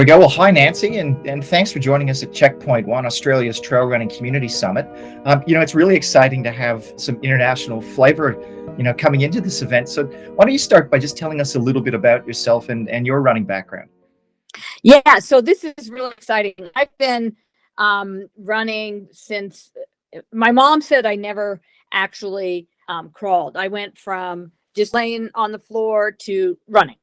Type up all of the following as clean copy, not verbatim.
we go. Well, hi, Nancy, and thanks for joining us at CheckpointOne, Australia's Trail Running Community Summit. It's really exciting to have some international flavor, coming into this event. So why don't you start by just telling us a little bit about yourself and your running background? Yeah, so this is really exciting. I've been running since my mom said I never actually crawled. I went from just laying on the floor to running.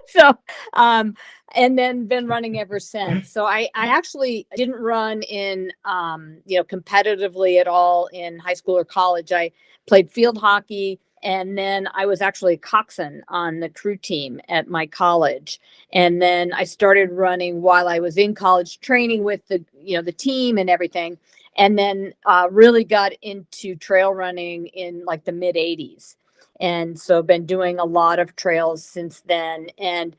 so, um, and then been running ever since. So I actually didn't run in, competitively at all in high school or college. I played field hockey. And then I was actually a coxswain on the crew team at my college. And then I started running while I was in college, training with the team and everything. And then really got into trail running in like the mid 80s. And so been doing a lot of trails since then, and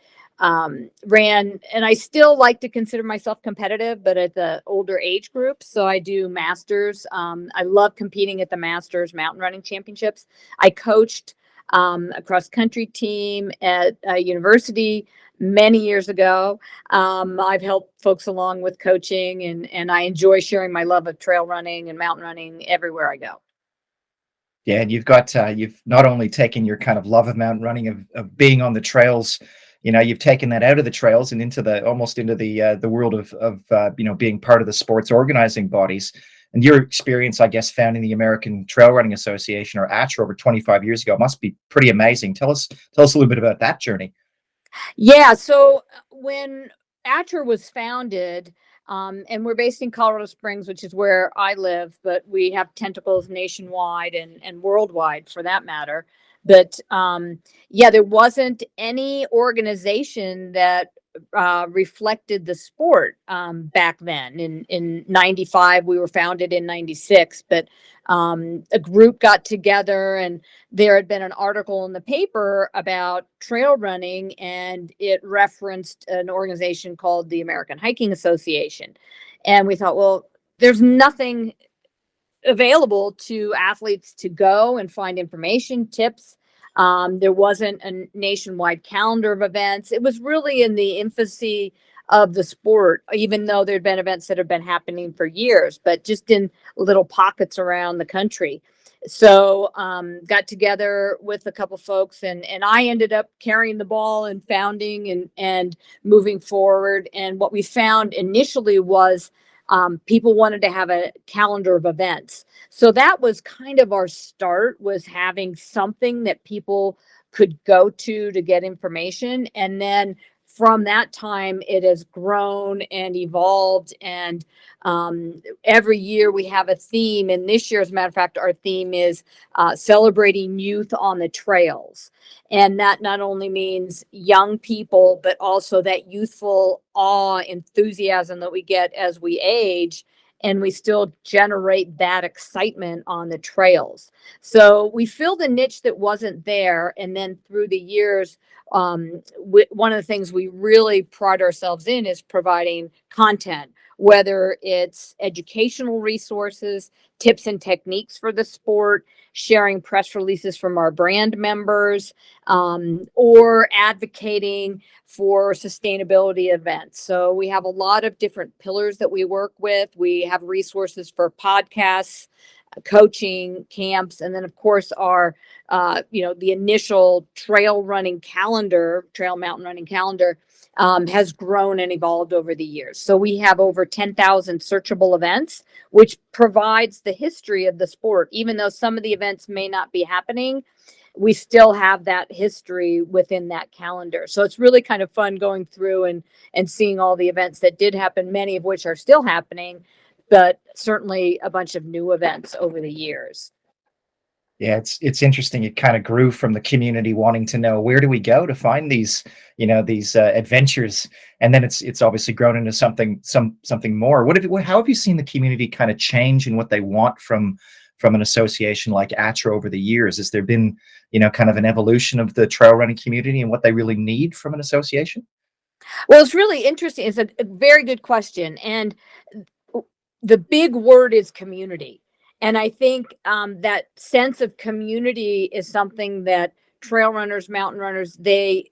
ran, and I still like to consider myself competitive, but at the older age group. So I do masters. I love competing at the Masters mountain running championships. I coached a cross country team at a university many years ago. I've helped folks along with coaching, and I enjoy sharing my love of trail running and mountain running everywhere I go. Yeah, and you've not only taken your kind of love of mountain running of being on the trails, you've taken that out of the trails and into the world of being part of the sports organizing bodies. And your experience, I guess, founding the American Trail Running Association, or ATRA, over 25 years ago must be pretty amazing. Tell us a little bit about that journey. Yeah, so when ATRA was founded, and we're based in Colorado Springs, which is where I live, but we have tentacles nationwide and worldwide for that matter. But yeah, there wasn't any organization that reflected the sport back then. In 95, we were founded in 96, but a group got together, and there had been an article in the paper about trail running, and it referenced an organization called the American Hiking Association. And we thought, well, there's nothing available to athletes to go and find information, tips. There wasn't a nationwide calendar of events. It was really in the infancy of the sport, even though there'd been events that have been happening for years, but just in little pockets around the country. So got together with a couple folks, and I ended up carrying the ball and founding and moving forward. And what we found initially was people wanted to have a calendar of events. So that was kind of our start, was having something that people could go to get information. And then from that time, it has grown and evolved. And every year we have a theme. And this year, as a matter of fact, our theme is celebrating youth on the trails. And that not only means young people, but also that youthful awe, enthusiasm that we get as we age, and we still generate that excitement on the trails. So we filled a niche that wasn't there. And then through the years, one of the things we really pride ourselves in is providing content, whether it's educational resources, tips and techniques for the sport, sharing press releases from our brand members, or advocating for sustainability events. So we have a lot of different pillars that we work with. We have resources for podcasts, coaching, camps, and then of course our the initial trail mountain running calendar has grown and evolved over the years. So we have over 10,000 searchable events, which provides the history of the sport. Even though some of the events may not be happening, we still have that history within that calendar. So it's really kind of fun going through and seeing all the events that did happen, many of which are still happening, but certainly a bunch of new events over the years. Yeah, it's interesting. It kind of grew from the community wanting to know, where do we go to find these adventures, and then it's obviously grown into something more. How have you seen the community kind of change in what they want from an association like ATRA over the years? Has there been kind of an evolution of the trail running community and what they really need from an association? Well, it's really interesting. It's a very good question. And the big word is community. And I think that sense of community is something that trail runners, mountain runners, they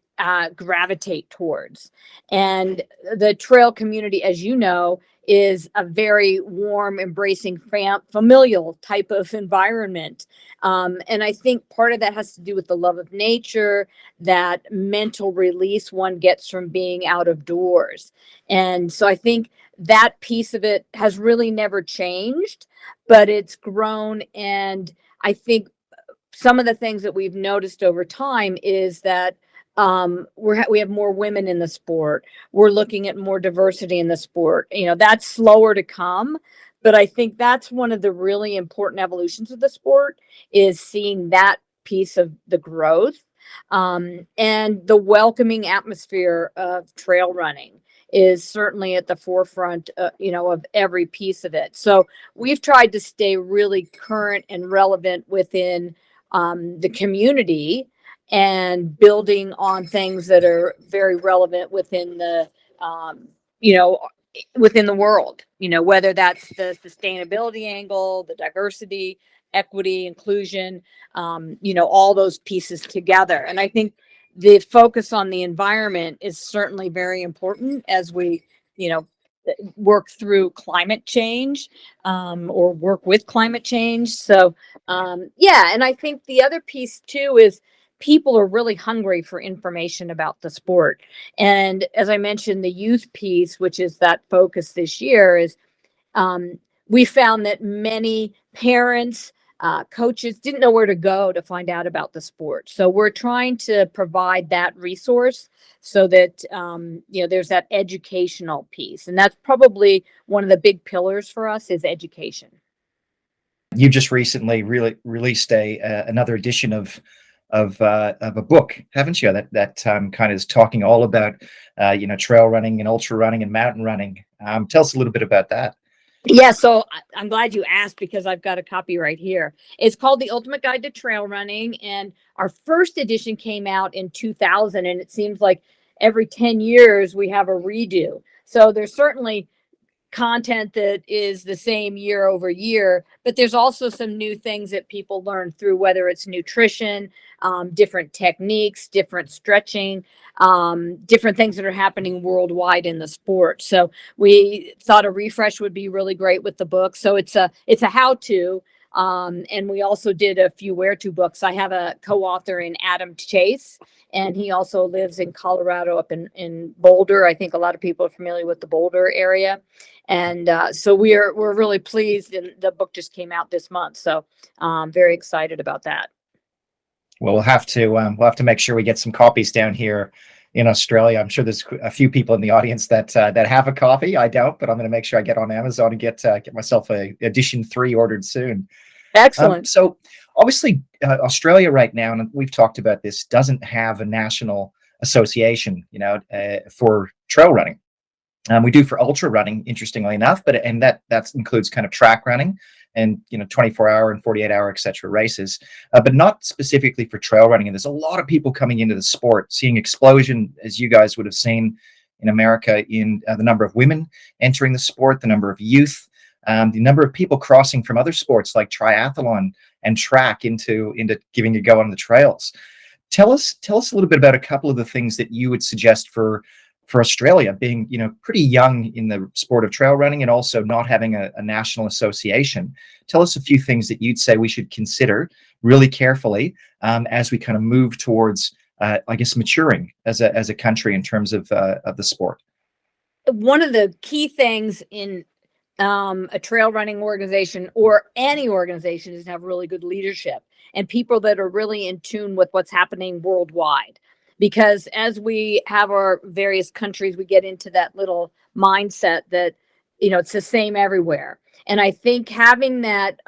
gravitate towards. And the trail community, as you know, is a very warm, embracing, familial type of environment. And I think part of that has to do with the love of nature, that mental release one gets from being out of doors. And so I think that piece of it has really never changed, but it's grown. And I think some of the things that we've noticed over time is that we have more women in the sport. We're looking at more diversity in the sport. That's slower to come, but I think that's one of the really important evolutions of the sport, is seeing that piece of the growth. And the welcoming atmosphere of trail running is certainly at the forefront, of every piece of it. So we've tried to stay really current and relevant within the community, and building on things that are very relevant within you know, within the world, whether that's the sustainability angle, the diversity, equity, inclusion, all those pieces together. And I think the focus on the environment is certainly very important as we, you know, work through climate change, or work with climate change. So, yeah. And I think the other piece too is people are really hungry for information about the sport. And as I mentioned, the youth piece, which is that focus this year, is um, we found that many parents, coaches didn't know where to go to find out about the sport. So we're trying to provide that resource so that there's that educational piece, and that's probably one of the big pillars for us, is education. You just recently really released a another edition of a book, haven't you? That kind of is talking all about trail running and ultra running and mountain running. Tell us a little bit about that. Yeah, so I'm glad you asked, because I've got a copy right here. It's called The Ultimate Guide to Trail Running, and our first edition came out in 2000, and it seems like every 10 years we have a redo. So there's certainly content that is the same year over year, but there's also some new things that people learn through, whether it's nutrition, different techniques, different stretching, different things that are happening worldwide in the sport. So we thought a refresh would be really great with the book. So it's a how-to. And we also did a few where-to books. I have a co-author in Adam Chase, and he also lives in Colorado, up in Boulder. I think a lot of people are familiar with the Boulder area. And so we're really pleased, and the book just came out this month. So very excited about that. Well, we'll have to make sure we get some copies down here in Australia. I'm sure there's a few people in the audience that have a copy. I don't, but I'm going to make sure I get on Amazon and get myself a edition 3 ordered soon. Excellent. So obviously, Australia right now, and we've talked about this, doesn't have a national association, for trail running. We do for ultra running, interestingly enough, and that includes kind of track running and 24-hour and 48-hour etc. races, but not specifically for trail running. And there's a lot of people coming into the sport, seeing explosion, as you guys would have seen in America, in the number of women entering the sport, the number of youth, the number of people crossing from other sports like triathlon and track into giving a go on the trails. Tell us a little bit about a couple of the things that you would suggest for Australia, being pretty young in the sport of trail running and also not having a national association. Tell us a few things that you'd say we should consider really carefully as we kind of move towards, I guess, maturing as a country in terms of the sport. One of the key things in a trail running organization, or any organization, is to have really good leadership and people that are really in tune with what's happening worldwide. Because as we have our various countries, we get into that little mindset that, it's the same everywhere. And I think having that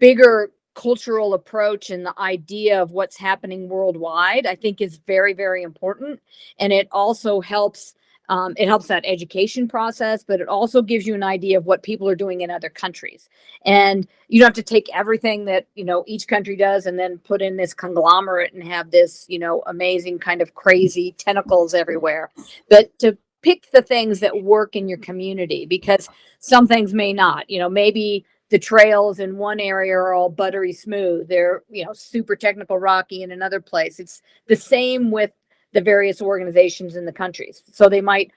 bigger cultural approach and the idea of what's happening worldwide, I think, is very, very important. And it also helps. It helps that education process, but it also gives you an idea of what people are doing in other countries. And you don't have to take everything that, each country does and then put in this conglomerate and have this, amazing kind of crazy tentacles everywhere. But to pick the things that work in your community, because some things may not. Maybe the trails in one area are all buttery smooth. They're, super technical rocky in another place. It's the same with the various organizations in the countries. So they might,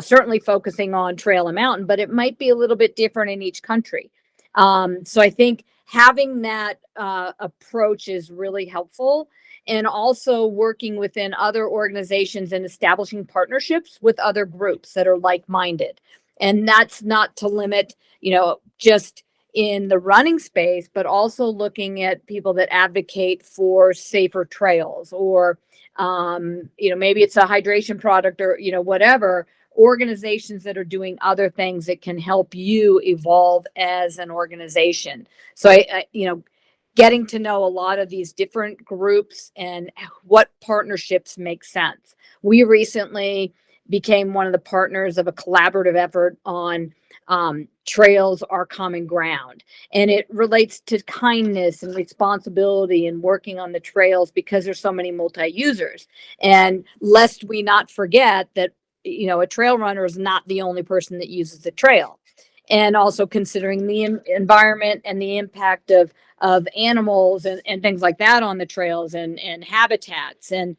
certainly focusing on trail and mountain, but it might be a little bit different in each country. So I think having that approach is really helpful, and also working within other organizations and establishing partnerships with other groups that are like-minded. And that's not to limit, just in the running space, but also looking at people that advocate for safer trails, or, maybe it's a hydration product, or, whatever, organizations that are doing other things that can help you evolve as an organization. So getting to know a lot of these different groups and what partnerships make sense. We recently became one of the partners of a collaborative effort on Trails Are Common Ground. And it relates to kindness and responsibility and working on the trails, because there's so many multi-users. And lest we not forget that, a trail runner is not the only person that uses the trail. And also considering the environment and the impact of animals and things like that on the trails, and habitats, and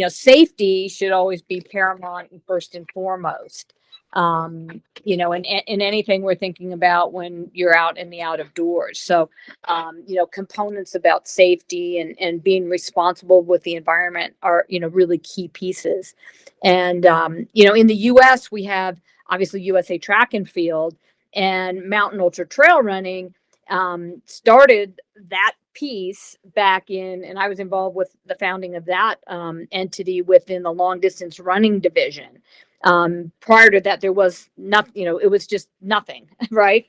safety should always be paramount and first and foremost. In anything we're thinking about when you're out in the out of doors. So components about safety and being responsible with the environment are, really key pieces. And in the US, we have obviously USA Track and Field, and Mountain Ultra Trail Running started that piece back in, and I was involved with the founding of that entity within the long distance running division. Prior to that, there was nothing, it was just nothing, right?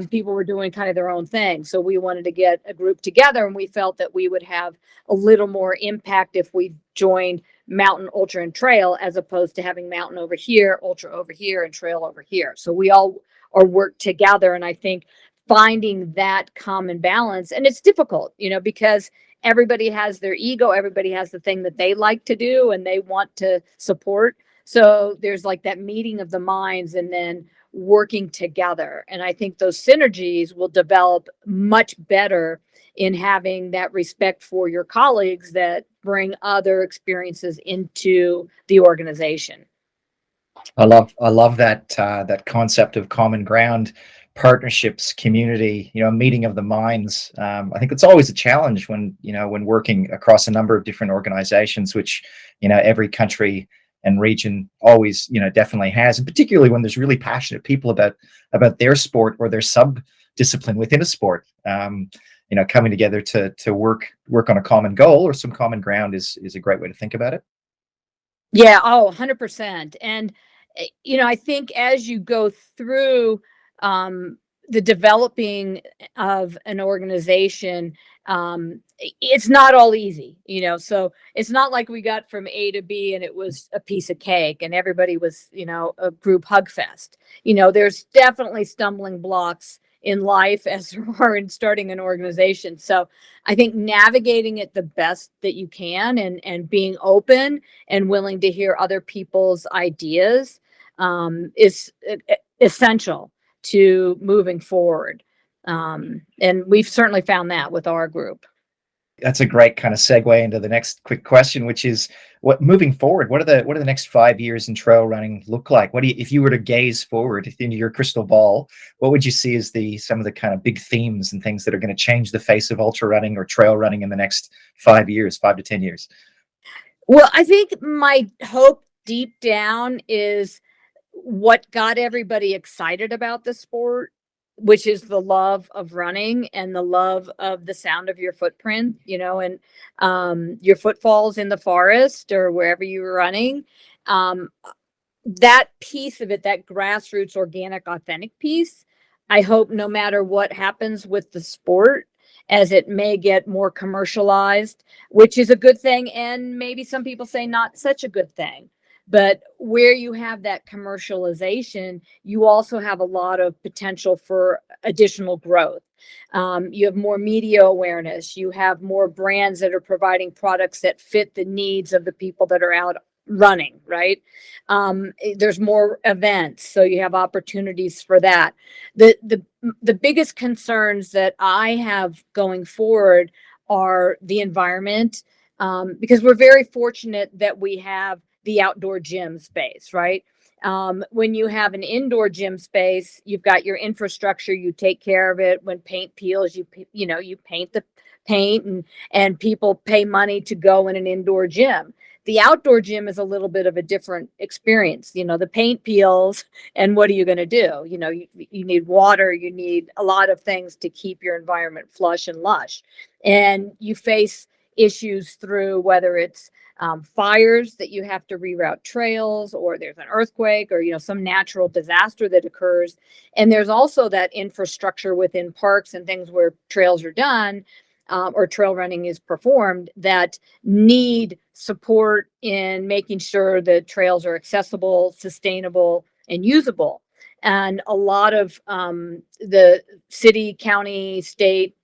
People were doing kind of their own thing. So we wanted to get a group together, and we felt that we would have a little more impact if we joined mountain, ultra, and trail, as opposed to having mountain over here, ultra over here, and trail over here. So we all are worked together. And I think finding that common balance, and it's difficult, because everybody has their ego, everybody has the thing that they like to do and they want to support. So there's like that meeting of the minds, and then working together. And I think those synergies will develop much better in having that respect for your colleagues that bring other experiences into the organization. I love that concept of common ground, partnerships, community, meeting of the minds. I think it's always a challenge when working across a number of different organizations, which every country and region always definitely has, and particularly when there's really passionate people about their sport or their sub discipline within a sport. Coming together to work on a common goal or some common ground is a great way to think about it. Yeah, oh, 100%. And, I think as you go through the developing of an organization, it's not all easy, so it's not like we got from A to B and it was a piece of cake and everybody was, a group hug fest. There's definitely stumbling blocks in life as there are in starting an organization. So I think navigating it the best that you can, and being open and willing to hear other people's ideas is essential to moving forward. And we've certainly found that with our group. That's a great kind of segue into the next quick question, which is what moving forward, what are the next 5 years in trail running look like? If you were to gaze forward into your crystal ball, what would you see as some of the kind of big themes and things that are going to change the face of ultra running or trail running in the next 5 years, 5 to 10 years? Well, I think my hope deep down is what got everybody excited about the sport, which is the love of running and the love of the sound of your footprint, and your footfalls in the forest or wherever you were running. Um, that piece of it, that grassroots, organic, authentic piece, I hope no matter what happens with the sport, as it may get more commercialized, which is a good thing, and maybe some people say not such a good thing. But where you have that commercialization, you also have a lot of potential for additional growth. You have more media awareness. You have more brands that are providing products that fit the needs of the people that are out running, right? There's more events, so you have opportunities for that. The biggest concerns that I have going forward are the environment, because we're very fortunate that we have the outdoor gym space, right? When you have an indoor gym space, you've got your infrastructure, you take care of it. When paint peels, you paint the paint, and people pay money to go in an indoor gym. The outdoor gym is a little bit of a different experience. The paint peels, and what are you going to do? You need water, you need a lot of things to keep your environment flush and lush. And you face issues through whether it's fires that you have to reroute trails, or there's an earthquake, or some natural disaster that occurs. And there's also that infrastructure within parks and things where trails are done, or trail running is performed, that need support in making sure the trails are accessible, sustainable, and usable. And a lot of the city, county, state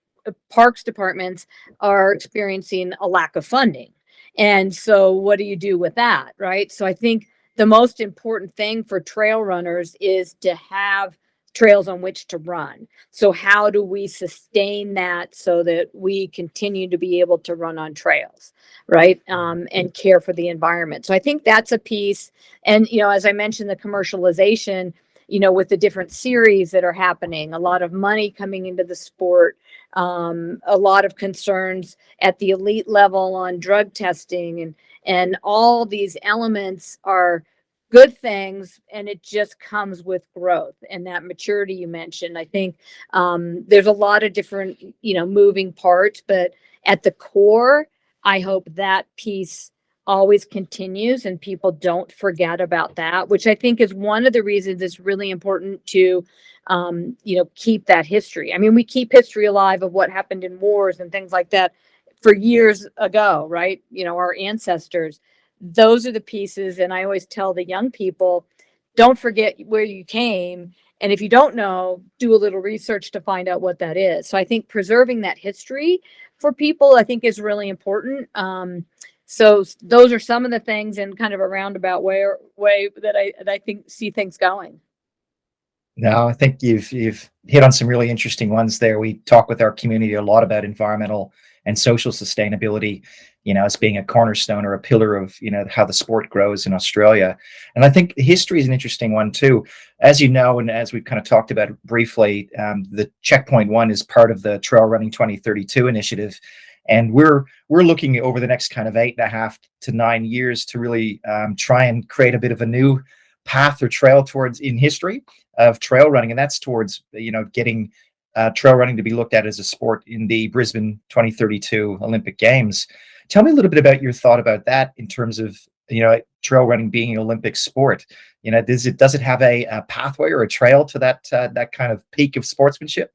parks departments are experiencing a lack of funding. And so, what do you do with that, right? So, I think the most important thing for trail runners is to have trails on which to run. So, how do we sustain that so that we continue to be able to run on trails, right? And care for the environment. So, I think that's a piece. And, as I mentioned, the commercialization, with the different series that are happening, a lot of money coming into the sport, a lot of concerns at the elite level on drug testing, and all these elements are good things, and it just comes with growth and that maturity you mentioned. I think there's a lot of different moving parts, but at the core, I hope that piece always continues and people don't forget about that, which I think is one of the reasons it's really important to keep that history. I mean, we keep history alive of what happened in wars and things like that for years ago, right? Our ancestors. Those are the pieces. And I always tell the young people, don't forget where you came. And if you don't know, do a little research to find out what that is. So I think preserving that history for people, I think, is really important. So those are some of the things in kind of a roundabout way that I think see things going. No, I think you've hit on some really interesting ones there. We talk with our community a lot about environmental and social sustainability, as being a cornerstone or a pillar of, how the sport grows in Australia. And I think history is an interesting one too. As you know, and as we've kind of talked about briefly, the CheckpointOne is part of the Trail Running 2032 initiative. And we're looking over the next kind of 8.5 to 9 years to really try and create a bit of a new path or trail towards in history of trail running, and that's towards getting trail running to be looked at as a sport in the Brisbane 2032 Olympic Games. Tell me a little bit about your thought about that in terms of trail running being an Olympic sport. Does it have a pathway or a trail to that kind of peak of sportsmanship?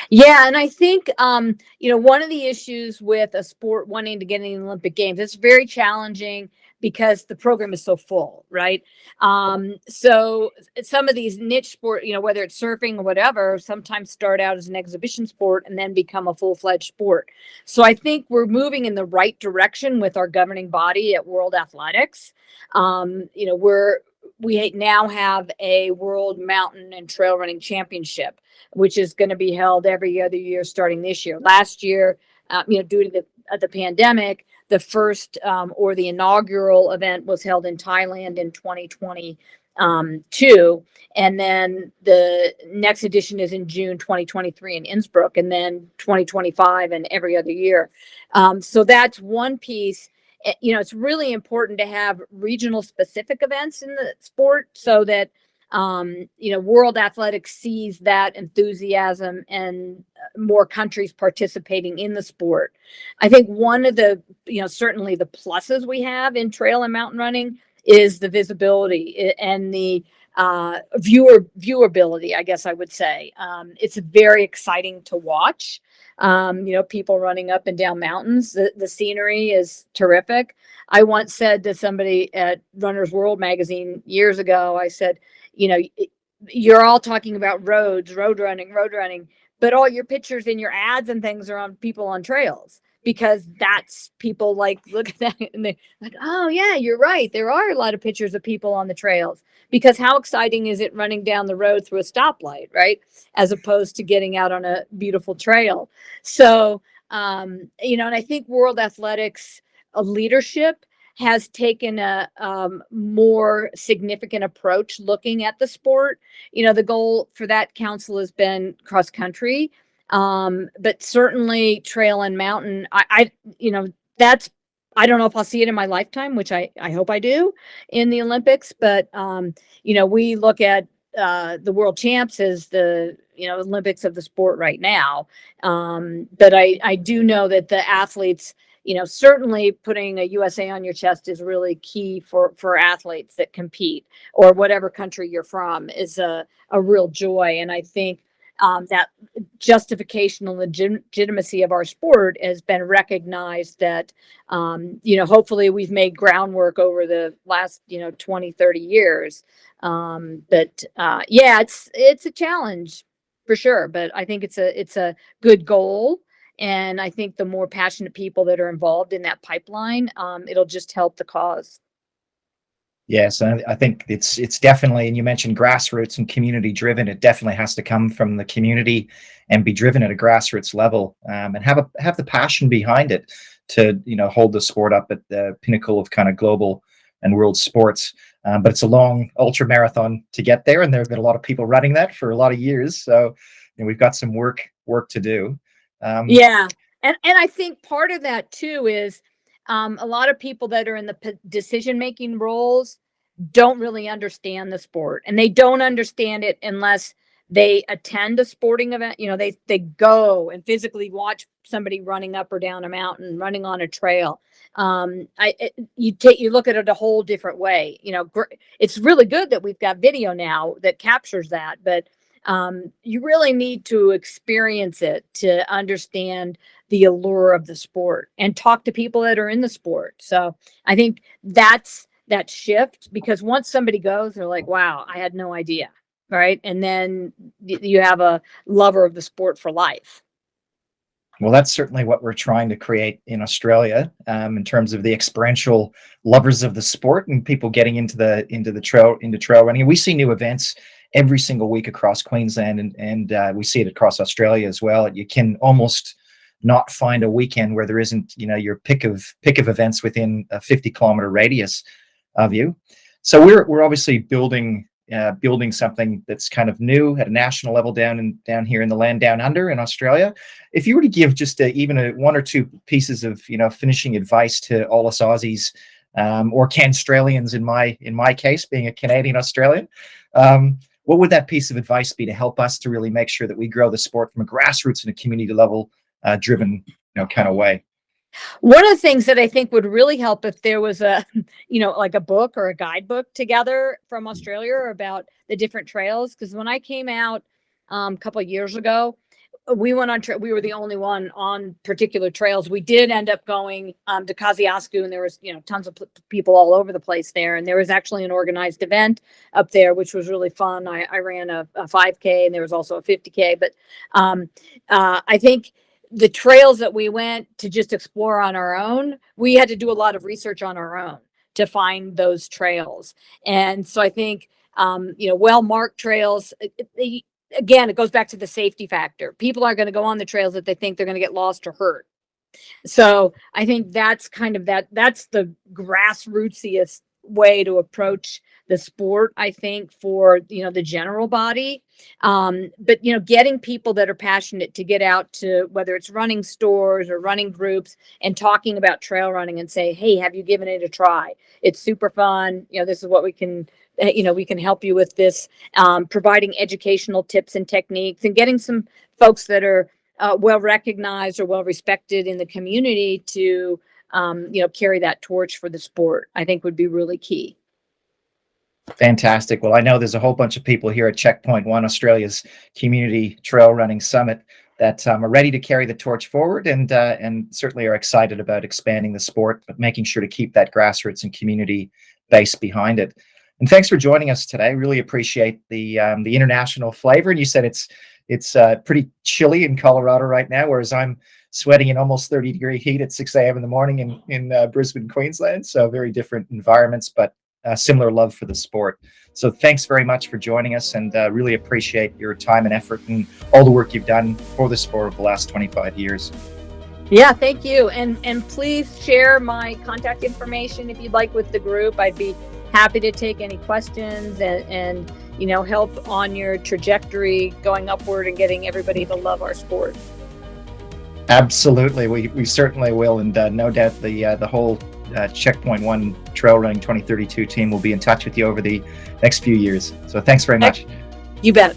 Yeah, and I think one of the issues with a sport wanting to get in the Olympic Games, it's very challenging because the program is so full, right? So some of these niche sport, whether it's surfing or whatever, sometimes start out as an exhibition sport and then become a full-fledged sport. So I think we're moving in the right direction with our governing body at World Athletics. We now have a World Mountain and Trail Running Championship, which is going to be held every other year starting this year. Last year, due to the pandemic, the first or the inaugural event was held in Thailand in 2022. And then the next edition is in June 2023 in Innsbruck, and then 2025 and every other year. So that's one piece. It's really important to have regional specific events in the sport so that World Athletics sees that enthusiasm and more countries participating in the sport. I think one of the, certainly the pluses we have in trail and mountain running is the visibility and the viewability, I guess I would say. It's very exciting to watch. People running up and down mountains. The scenery is terrific. I once said to somebody at Runner's World magazine years ago, I said, you're all talking about road running, but all your pictures and your ads and things are on people on trails. because that's people like look at that and they're like, oh yeah, you're right. There are a lot of pictures of people on the trails, because how exciting is it running down the road through a stoplight, right? As opposed to getting out on a beautiful trail. So, and I think World Athletics leadership has taken a more significant approach looking at the sport. The goal for that council has been cross country, but certainly trail and mountain. That's, I don't know if I'll see it in my lifetime, which I hope I do in the Olympics. But we look at the world champs as the Olympics of the sport right now. But I do know that the athletes, certainly putting a USA on your chest is really key for athletes that compete, or whatever country you're from, is a real joy. And I think that justification and legitimacy of our sport has been recognized, that hopefully we've made groundwork over the last 20, 30 years. But yeah, it's a challenge for sure, but I think it's a good goal. And I think the more passionate people that are involved in that pipeline, it'll just help the cause. Yes, and I think it's definitely, and you mentioned grassroots and community driven. It definitely has to come from the community and be driven at a grassroots level, and have the passion behind it to hold the sport up at the pinnacle of kind of global and world sports. But it's a long ultra marathon to get there, and there have been a lot of people running that for a lot of years. So we've got some work to do. Yeah, and I think part of that too is a lot of people that are in the decision making roles don't really understand the sport, and they don't understand it unless they attend a sporting event. They go and physically watch somebody running up or down a mountain, running on a trail. You look at it a whole different way. It's really good that we've got video now that captures that, but you really need to experience it to understand the allure of the sport, and talk to people that are in the sport. So I think that's that shift, because once somebody goes, they're like, wow, I had no idea. Right. And then you have a lover of the sport for life. Well, that's certainly what we're trying to create in Australia, in terms of the experiential lovers of the sport and people getting into trail running. And we see new events every single week across Queensland, and we see it across Australia as well. You can almost not find a weekend where there isn't your pick of events within a 50-kilometer radius of you. So we're obviously building something that's kind of new at a national level down here in the land down under in Australia. If you were to give just even one or two pieces of finishing advice to all us Aussies, or Canstralians in my case, being a Canadian Australian, what would that piece of advice be to help us to really make sure that we grow the sport from a grassroots and a community level driven kind of way? One of the things that I think would really help, if there was a, like a book or a guidebook together from Australia about the different trails. Because when I came out a couple of years ago, we went on. We were the only one on particular trails. We did end up going to Kosciuszko, and there was tons of people all over the place there. And there was actually an organized event up there, which was really fun. I ran a 5K, and there was also a 50K. But I think the trails that we went to just explore on our own, we had to do a lot of research on our own to find those trails. And so I think, well-marked trails, again, it goes back to the safety factor. People are going to go on the trails that they think they're going to get lost or hurt. So I think that's kind of that's the grassrootsiest way to approach the sport, I think, for the general body. But getting people that are passionate to get out to, whether it's running stores or running groups, and talking about trail running and say, hey, have you given it a try? It's super fun. This is what we can we can help you with this, providing educational tips and techniques, and getting some folks that are well recognized or well respected in the community to carry that torch for the sport, I think would be really key. Fantastic. Well, I know there's a whole bunch of people here at CheckpointOne, Australia's community trail running summit, that are ready to carry the torch forward, and certainly are excited about expanding the sport, but making sure to keep that grassroots and community base behind it. And thanks for joining us today. Really appreciate the international flavor. And you said it's It's pretty chilly in Colorado right now, whereas I'm sweating in almost 30-degree heat at 6 a.m. in the morning in Brisbane, Queensland. So very different environments, but similar love for the sport. So thanks very much for joining us, and really appreciate your time and effort and all the work you've done for the sport over the last 25 years. Yeah, thank you. And please share my contact information if you'd like with the group. I'd be happy to take any questions and help on your trajectory going upward and getting everybody to love our sport. Absolutely, we certainly will, and no doubt the whole CheckpointOne Trail Running 2032 team will be in touch with you over the next few years. So thanks very much. You bet.